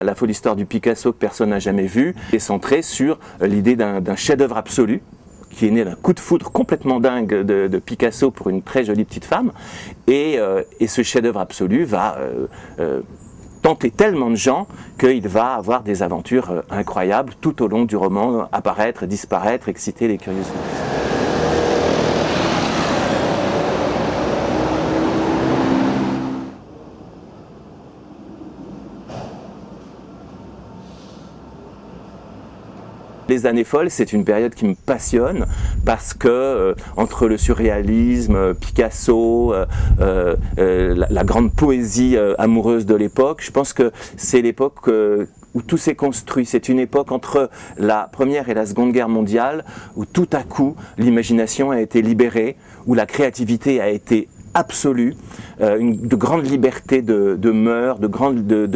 La folle histoire du Picasso que personne n'a jamais vu est centrée sur l'idée d'un chef-d'œuvre absolu qui est né d'un coup de foudre complètement dingue de Picasso pour une très jolie petite femme. Et ce chef-d'œuvre absolu va tenter tellement de gens qu'il va avoir des aventures incroyables tout au long du roman, apparaître, disparaître, exciter les curiosités. Les années folles, c'est une période qui me passionne parce que entre le surréalisme, Picasso, la grande poésie amoureuse de l'époque, je pense que c'est l'époque où tout s'est construit. C'est une époque entre la Première et la Seconde Guerre mondiale où tout à coup l'imagination a été libérée, où la créativité a été absolue, de grande liberté de mœurs, de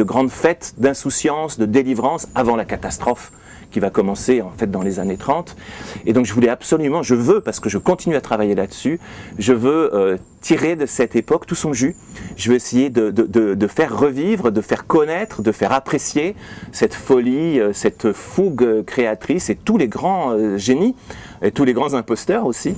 grandes fêtes, d'insouciance, de délivrance avant la catastrophe qui va commencer en fait dans les années 30. Et donc je voulais absolument, je veux, parce que je continue à travailler là-dessus, je veux tirer de cette époque tout son jus. Je veux essayer de faire revivre, de faire connaître, de faire apprécier cette folie, cette fougue créatrice et tous les grands génies, et tous les grands imposteurs aussi,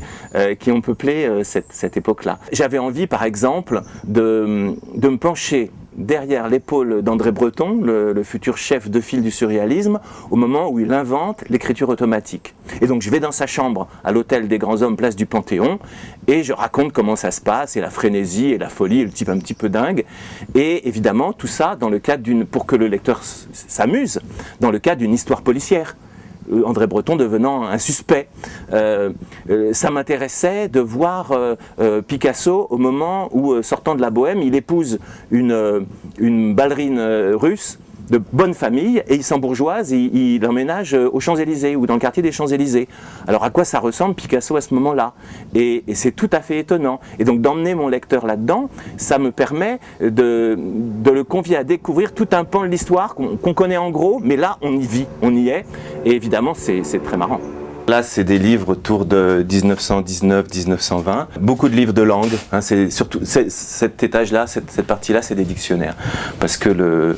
qui ont peuplé cette époque-là. J'avais envie, par exemple, de me pencher derrière l'épaule d'André Breton, le futur chef de file du surréalisme, au moment où il invente l'écriture automatique. Et donc je vais dans sa chambre à l'hôtel des Grands Hommes, place du Panthéon, et je raconte comment ça se passe, et la frénésie, et la folie, et le type un petit peu dingue. Et évidemment, tout ça dans le cadre pour que le lecteur s'amuse, dans le cadre d'une histoire policière. André Breton devenant un suspect. Ça m'intéressait de voir Picasso au moment où, sortant de la Bohème, il épouse une ballerine russe de bonne famille et il s'embourgeoise, il emménage aux Champs-Élysées ou dans le quartier des Champs-Élysées. Alors à quoi ça ressemble Picasso à ce moment-là? Et c'est tout à fait étonnant. Et donc d'emmener mon lecteur là-dedans, ça me permet de le convier à découvrir tout un pan de l'histoire qu'on connaît en gros, mais là on y vit, on y est, et évidemment c'est très marrant. Là, c'est des livres autour de 1919-1920. Beaucoup de livres de langue. Hein, c'est surtout cet étage-là, cette partie-là, c'est des dictionnaires. Parce que le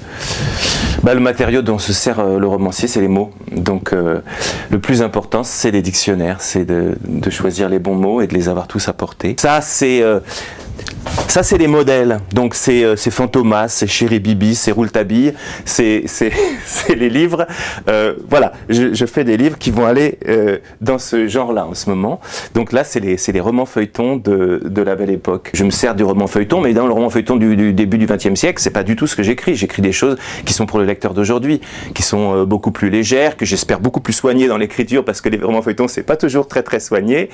matériau dont se sert le romancier, c'est les mots. Donc, le plus important, c'est les dictionnaires. C'est de choisir les bons mots et de les avoir tous à portée. Ça, c'est les modèles. Donc, c'est Fantomas, c'est Chéri Bibi, c'est Rouletabille, c'est les livres. Voilà, je fais des livres qui vont aller dans ce genre-là en ce moment. Donc là, c'est les romans feuilletons de la belle époque. Je me sers du roman feuilleton, mais dans le roman feuilleton du début du XXe siècle, c'est pas du tout ce que j'écris. J'écris des choses qui sont pour le lecteur d'aujourd'hui, qui sont beaucoup plus légères, que j'espère beaucoup plus soignées dans l'écriture, parce que les romans feuilletons, c'est pas toujours très très soigné,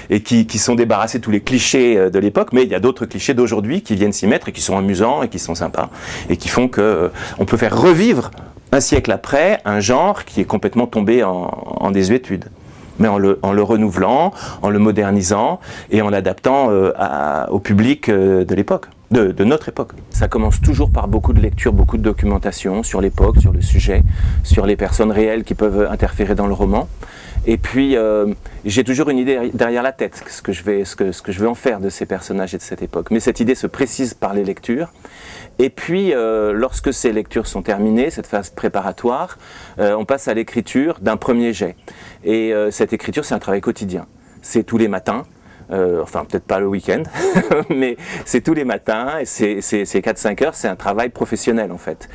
et qui sont débarrassés de tous les clichés de l'époque, mais il y a d'autres clichés d'aujourd'hui qui viennent s'y mettre et qui sont amusants et qui sont sympas, et qui font que on peut faire revivre un siècle après un genre qui est complètement tombé en désuétude, mais en le renouvelant, en le modernisant et en l'adaptant au public de l'époque, de notre époque. Ça commence toujours par beaucoup de lectures, beaucoup de documentation sur l'époque, sur le sujet, sur les personnes réelles qui peuvent interférer dans le roman. Et puis, j'ai toujours une idée derrière la tête, ce que je vais en faire de ces personnages et de cette époque. Mais cette idée se précise par les lectures. Et puis, lorsque ces lectures sont terminées, cette phase préparatoire, on passe à l'écriture d'un premier jet. Et cette écriture, c'est un travail quotidien. C'est tous les matins. Enfin peut-être pas le week-end, mais c'est tous les matins, et c'est 4-5 heures, c'est un travail professionnel en fait.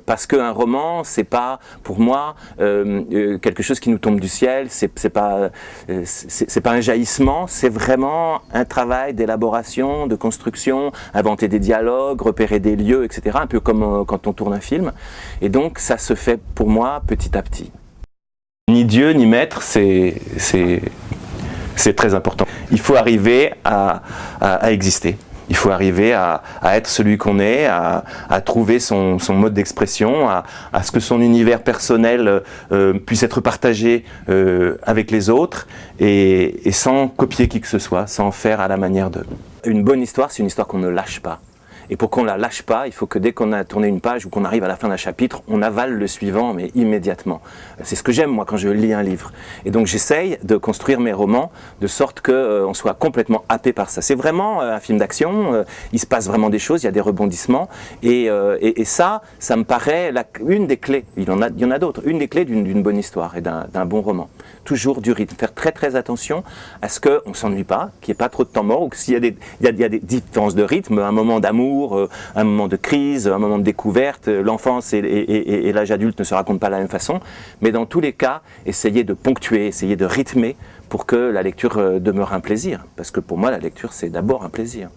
Parce qu'un roman, c'est pas, pour moi, quelque chose qui nous tombe du ciel, c'est pas un jaillissement, c'est vraiment un travail d'élaboration, de construction, inventer des dialogues, repérer des lieux, etc. Un peu comme quand on tourne un film. Et donc ça se fait pour moi petit à petit. Ni Dieu, ni maître, c'est très important. Il faut arriver à exister. Il faut arriver à être celui qu'on est, à trouver son mode d'expression, à ce que son univers personnel puisse être partagé avec les autres et sans copier qui que ce soit, sans faire à la manière d'eux. Une bonne histoire, c'est une histoire qu'on ne lâche pas. Et pour qu'on la lâche pas, il faut que dès qu'on a tourné une page ou qu'on arrive à la fin d'un chapitre, on avale le suivant, mais immédiatement. C'est ce que j'aime, moi, quand je lis un livre. Et donc, j'essaye de construire mes romans de sorte qu'on soit complètement happé par ça. C'est vraiment un film d'action, il se passe vraiment des choses, il y a des rebondissements. Et ça me paraît une des clés, il y en a d'autres, une des clés d'une bonne histoire et d'un bon roman. Toujours du rythme, faire très très attention à ce qu'on ne s'ennuie pas, qu'il n'y ait pas trop de temps mort, ou que s'il y a des différences de rythme, un moment d'amour, un moment de crise, un moment de découverte, l'enfance et l'âge adulte ne se racontent pas de la même façon, mais dans tous les cas, essayer de ponctuer, essayer de rythmer pour que la lecture demeure un plaisir, parce que pour moi la lecture c'est d'abord un plaisir.